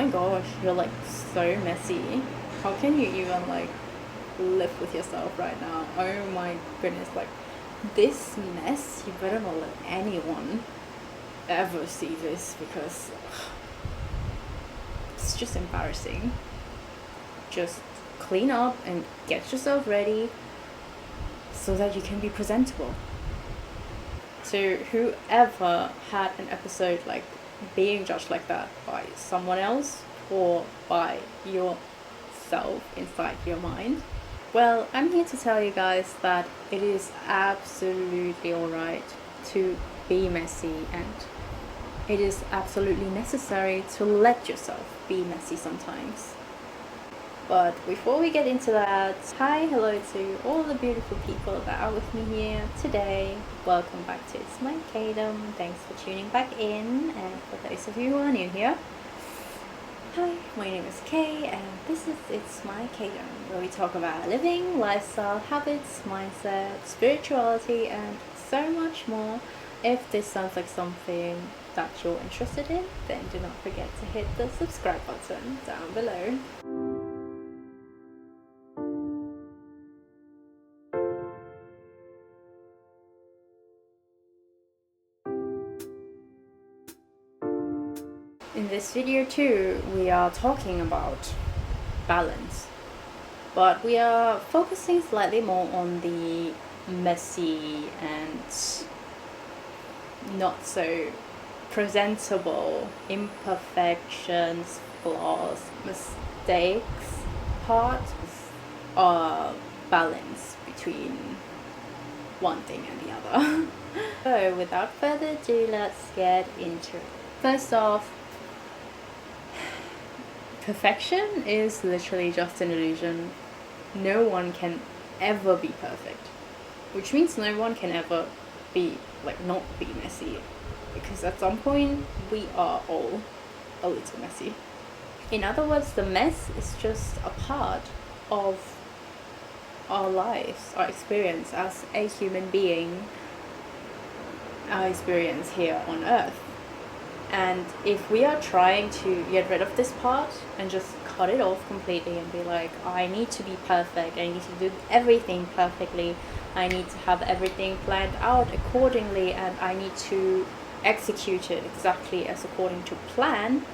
my gosh, you're like so messy. How can you even like live with yourself right now? Oh my goodness, like this mess, you better not let anyone ever see this because it's just embarrassing. Just clean up and get yourself ready so that you can be presentable. So whoever had an episode like being judged like that by someone else or by yourself inside your mind, well, I'm here to tell you guys that it is absolutely alright to be messy, and it is absolutely necessary to let yourself be messy sometimes. But before we get into that, hi, hello to all the beautiful people that are with me here today. Welcome back to It's My Kingdom. Thanks for tuning back in. And for those of you who are new here, hi, my name is Kay, and this is It's My Kingdom, where we talk about living, lifestyle, habits, mindset, spirituality, and so much more. If this sounds like something that you're interested in, then do not forget to hit the subscribe button down below. In this video too, we are talking about balance, but we are focusing slightly more on the messy and not so presentable imperfections, flaws, mistakes part of balance between one thing and the other. So without further ado, let's get into it. First off, perfection is literally just an illusion. No one can ever be perfect, which means no one can ever be not be messy, because at some point we are all a little messy. In other words, the mess is just a part of our lives, our experience as a human being, our experience here on earth. And if we are trying to get rid of this part and just cut it off completely and be like, I need to be perfect, I need to do everything perfectly, I need to have everything planned out accordingly, and I need to execute it exactly as according to plan,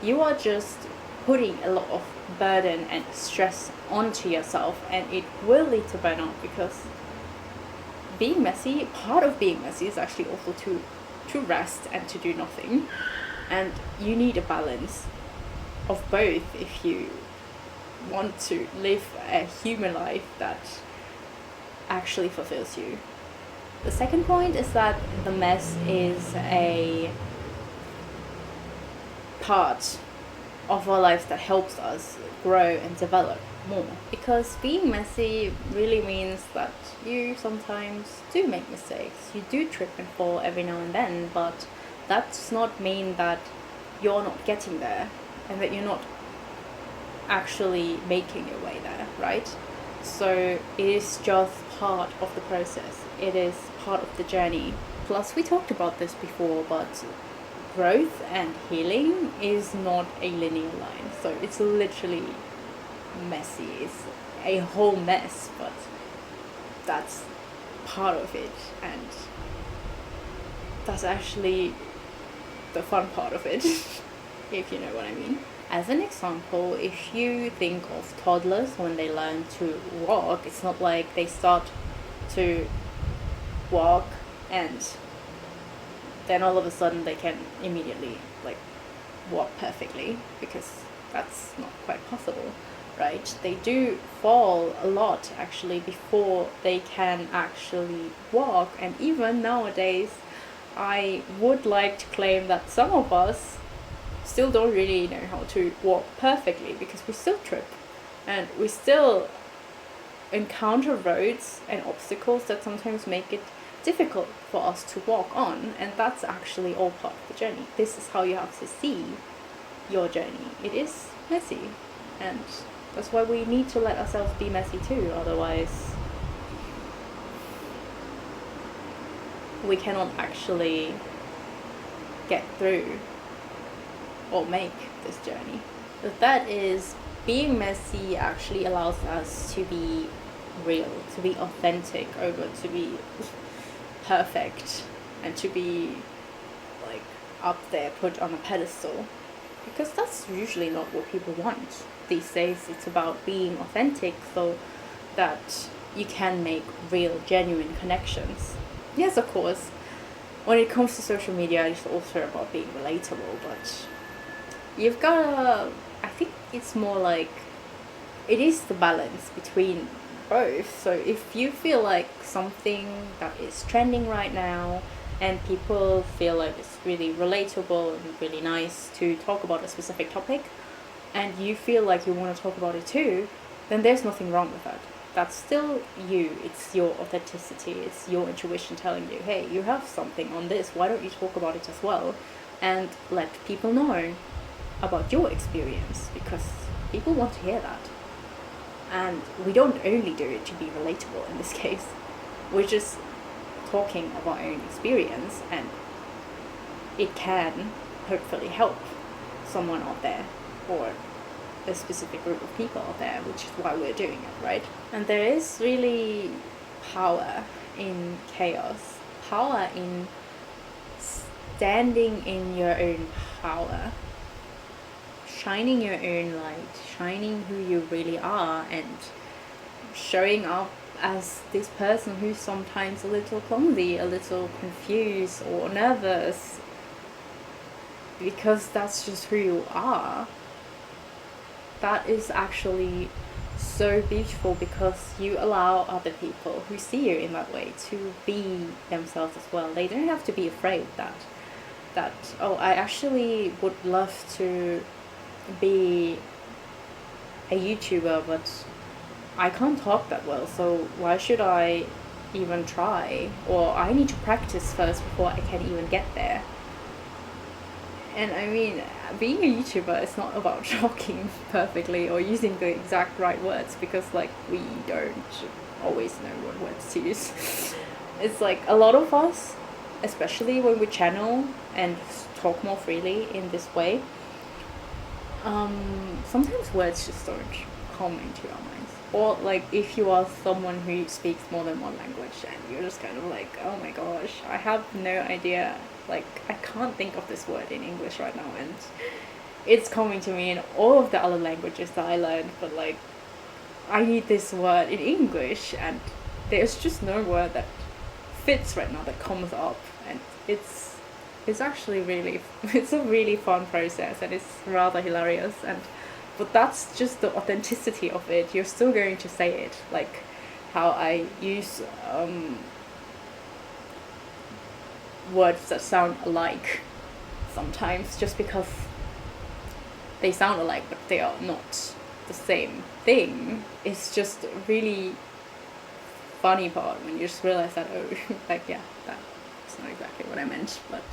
you are just putting a lot of burden and stress onto yourself, and it will lead to burnout, because being messy, part of being messy is actually also to rest and to do nothing, and you need a balance of both if you want to live a human life that actually fulfills you. The second point is that the mess is a part of our lives that helps us grow and develop more, because being messy really means that you sometimes do make mistakes, you do trip and fall every now and then, but that does not mean that you're not getting there and that you're not actually making your way there, right? So it is just part of the process, it is part of the journey. Plus, we talked about this before, but growth and healing is not a linear line, so it's literally messy, it's a whole mess, but that's part of it, and that's actually the fun part of it, if you know what I mean. As an example, if you think of toddlers when they learn to walk, it's not like they start to walk and then all of a sudden they can immediately walk perfectly, because that's not quite possible, right? They do fall a lot actually before they can actually walk, and even nowadays I would like to claim that some of us still don't really know how to walk perfectly, because we still trip and we still encounter roads and obstacles that sometimes make it difficult for us to walk on, and that's actually all part of the journey. This is how you have to see your journey. It is messy, and that's why we need to let ourselves be messy too, otherwise we cannot actually get through or make this journey. That is, being messy actually allows us to be real, to be authentic, over to be perfect, and to be like up there, put on a pedestal. Because that's usually not what people want these days. It's about being authentic so that you can make real, genuine connections. Yes, of course, when it comes to social media, it's also about being relatable, but you've gotta. I think it's more like it is the balance between both. So if you feel like something that is trending right now and people feel like it's really relatable and really nice to talk about a specific topic, and you feel like you want to talk about it too, then there's nothing wrong with that. That's still you. It's your authenticity. It's your intuition telling you, hey, you have something on this. Why don't you talk about it as well? And let people know about your experience, because people want to hear that. And we don't only do it to be relatable in this case. We're just talking of our own experience, and it can hopefully help someone out there, or a specific group of people out there, which is why we're doing it, right? And there is really power in chaos, power in standing in your own power, shining your own light, shining who you really are, and showing up as this person who's sometimes a little clumsy, a little confused or nervous, because that's just who you are. That is actually so beautiful, because you allow other people who see you in that way to be themselves as well. They don't have to be afraid that oh, I actually would love to be a YouTuber, but I can't talk that well, so why should I even try? Or I need to practice first before I can even get there. And I mean, being a YouTuber is not about talking perfectly or using the exact right words, because like we don't always know what words to use. It's like a lot of us, especially when we channel and talk more freely in this way, sometimes words just don't come into our minds. Or like if you are someone who speaks more than one language and you're just kind of like, oh my gosh, I have no idea, like I can't think of this word in English right now, and it's coming to me in all of the other languages that I learned, but like I need this word in English and there's just no word that fits right now, that comes up, and it's actually really it's a really fun process, and it's rather hilarious. And but that's just the authenticity of it. You're still going to say it, like how I use words that sound alike sometimes, just because they sound alike but they are not the same thing. It's just a really funny part when you just realize that, oh, like yeah, that's not exactly what I meant, but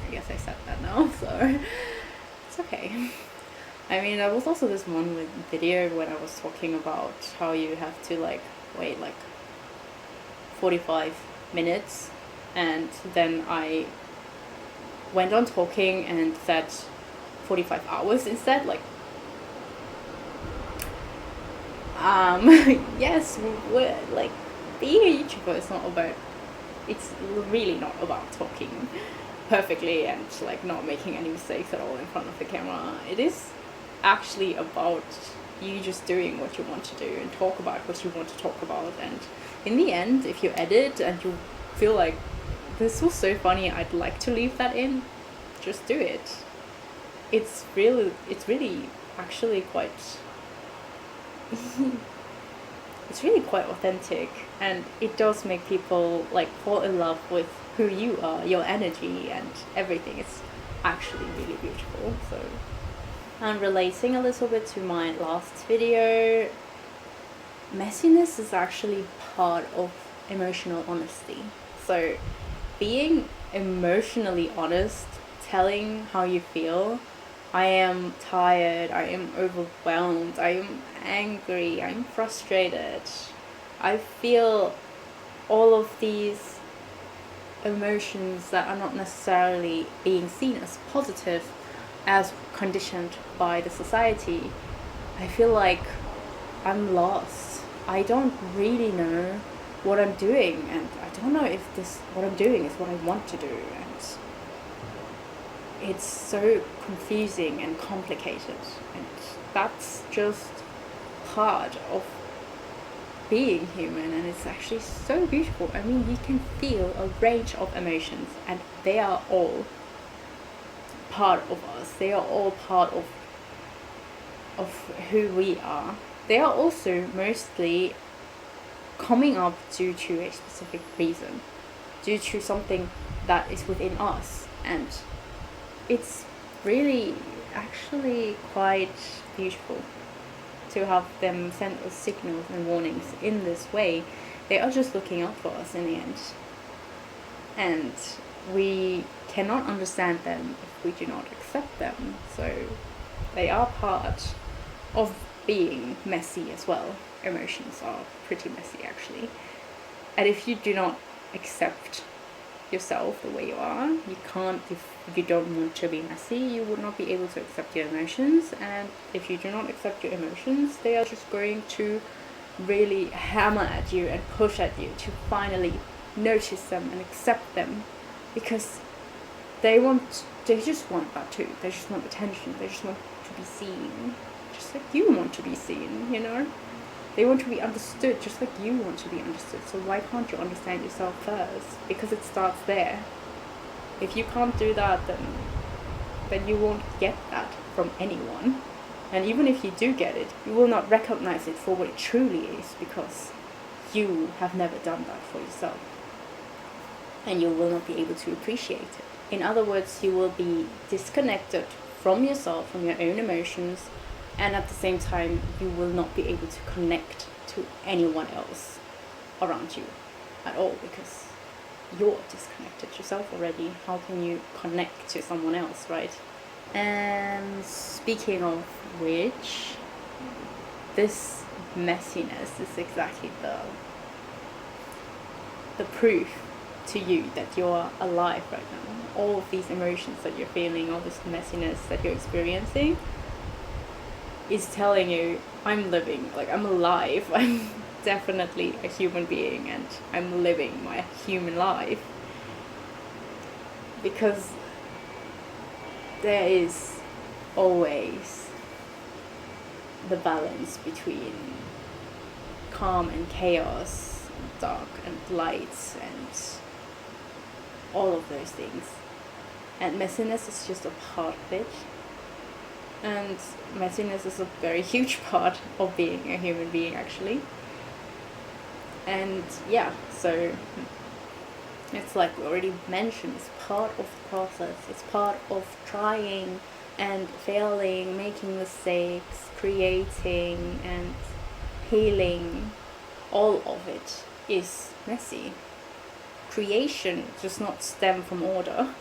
I guess I said that now, so it's okay. I mean, there was also this one video when I was talking about how you have to like wait like 45 minutes, and then I went on talking and said 45 hours instead, like yes, we're like, being a YouTuber is not about, it's really not about talking perfectly and like not making any mistakes at all in front of the camera. It is actually about you just doing what you want to do and talk about what you want to talk about. And in the end, if you edit and you feel like this was so funny, I'd like to leave that in, just do it. It's really actually quite it's really quite authentic, and it does make people like fall in love with who you are, your energy and everything. It's actually really beautiful. So and relating a little bit to my last video, messiness is actually part of emotional honesty. So being emotionally honest, telling how you feel, I am tired, I am overwhelmed, I am angry, I'm frustrated, I feel all of these emotions that are not necessarily being seen as positive, as conditioned by the society, I feel like I'm lost. I don't really know what I'm doing, and I don't know if this what I'm doing is what I want to do, and it's so confusing and complicated, and that's just part of being human, and it's actually so beautiful. I mean, you can feel a range of emotions, and they are all part of us. They are all part of who we are. They are also mostly coming up due to a specific reason, due to something that is within us, and it's really actually quite beautiful to have them send us signals and warnings in this way. They are just looking out for us in the end, and we cannot understand them if we do not accept them. So they are part of being messy as well. Emotions are pretty messy, actually. And if you do not accept yourself the way you are, you can't, if you don't want to be messy, you would not be able to accept your emotions. And if you do not accept your emotions, they are just going to really hammer at you and push at you to finally notice them and accept them, because they just want that too. They just want attention. They just want to be seen, just like you want to be seen, you know? They want to be understood just like you want to be understood. So why can't you understand yourself first? Because it starts there. If you can't do that, then you won't get that from anyone. And even if you do get it, you will not recognize it for what it truly is, because you have never done that for yourself. And you will not be able to appreciate it. In other words, you will be disconnected from yourself, from your own emotions, and at the same time, you will not be able to connect to anyone else around you at all, because you're disconnected yourself already. How can you connect to someone else, right? And speaking of which, this messiness is exactly the proof to you that you're alive right now. All of these emotions that you're feeling, all this messiness that you're experiencing, is telling you, I'm living, like I'm alive, I'm definitely a human being, and I'm living my human life. Because there is always the balance between calm and chaos, and dark and light, and all of those things. And messiness is just a part of it. And messiness is a very huge part of being a human being, actually. And yeah, so it's like we already mentioned, it's part of the process. It's part of trying and failing, making mistakes, creating and healing. All of it is messy. Creation does not stem from order.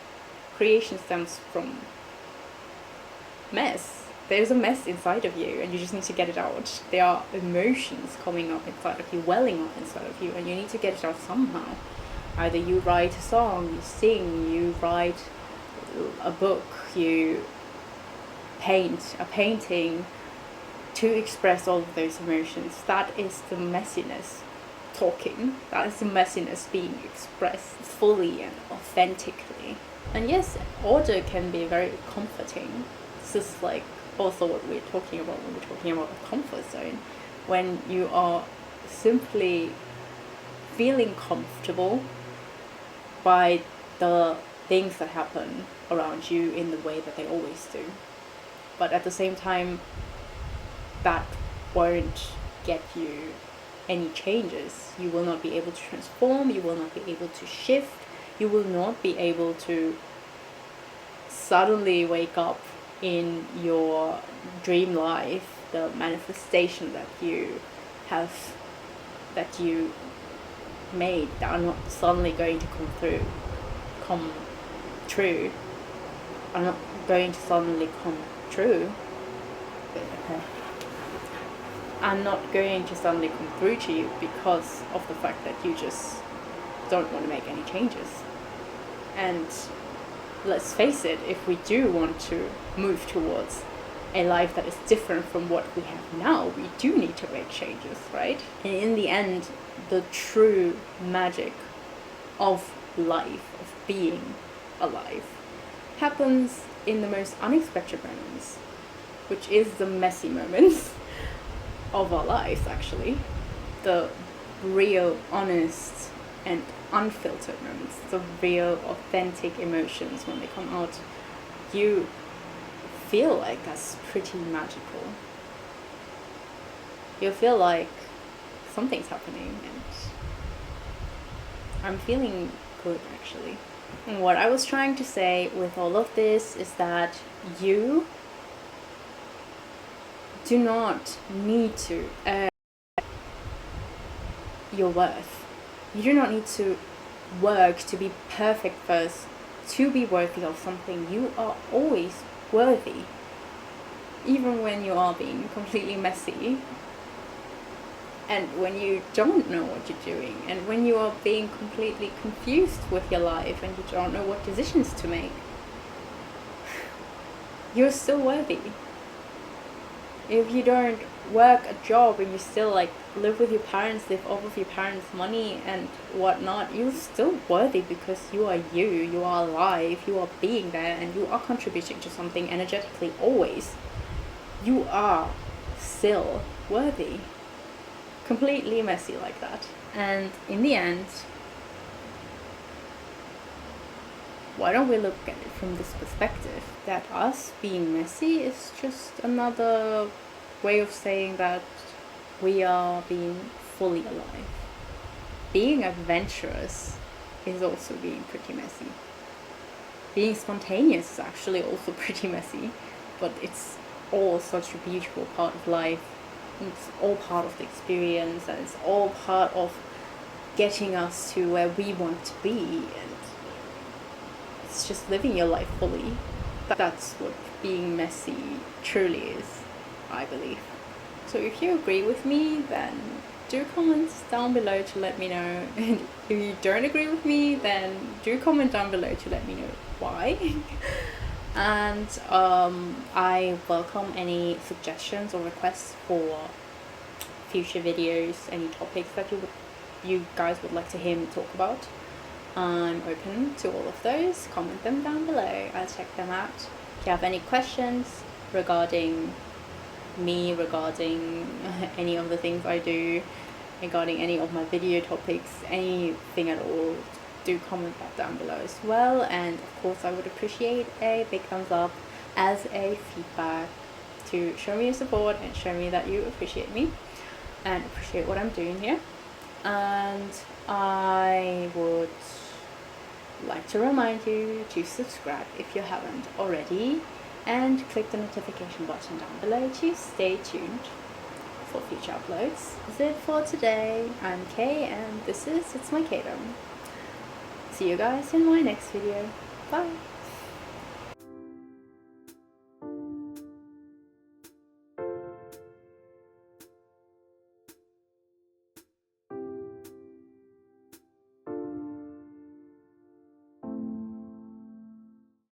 Creation stems from mess. There's a mess inside of you, and you just need to get it out. There are emotions coming up inside of you, welling up inside of you, and you need to get it out somehow. Either you write a song, you sing, you write a book, you paint a painting to express all of those emotions. That is the messiness talking. That is the messiness being expressed fully and authentically. And yes, order can be very comforting. This is like also what we're talking about when we're talking about a comfort zone. When you are simply feeling comfortable by the things that happen around you in the way that they always do. But at the same time, that won't get you any changes. You will not be able to transform, you will not be able to shift, you will not be able to suddenly wake up in your dream life, the manifestation that you have, that you made, that are not suddenly going to come true, are not going to suddenly come true. Are not going to suddenly come through to you because of the fact that you just don't want to make any changes. And let's face it, if we do want to move towards a life that is different from what we have now, we do need to make changes, right? And in the end, the true magic of life, of being alive, happens in the most unexpected moments, which is the messy moments of our lives, actually. The real, honest, and unfiltered moments, the real, authentic emotions when they come out. You feel like that's pretty magical. You feel like something's happening, and I'm feeling good, actually. And what I was trying to say with all of this is that you do not need to earn your worth. You do not need to work to be perfect first to be worthy of something. You are always worthy, even when you are being completely messy, and when you don't know what you're doing, and when you are being completely confused with your life and you don't know what decisions to make. You're still worthy. If you don't work a job and you still like live with your parents, live off of your parents' money and whatnot, you're still worthy, because you are you are alive, you are being there, and you are contributing to something energetically always. You are still worthy. Completely messy like that. And in the end, why don't we look at it from this perspective, that us being messy is just another way of saying that we are being fully alive. Being adventurous is also being pretty messy. Being spontaneous is actually also pretty messy, but it's all such a beautiful part of life. It's all part of the experience, and it's all part of getting us to where we want to be, and it's just living your life fully. That's what being messy truly is, I believe. So if you agree with me, then do comment down below to let me know, and if you don't agree with me, then do comment down below to let me know why. And I welcome any suggestions or requests for future videos, any topics that you guys would like to hear me talk about. I'm open to all of those. Comment them down below. I'll check them out. If you have any questions regarding me, regarding any of the things I do, regarding any of my video topics, anything at all, do comment that down below as well. And of course, I would appreciate a big thumbs up as a feedback to show me your support and show me that you appreciate me and appreciate what I'm doing here. And I would like to remind you to subscribe if you haven't already, and click the notification button down below to stay tuned for future uploads. That's it for today. I'm Kay, and this is It's My K-dom. See you guys in my next video. Bye!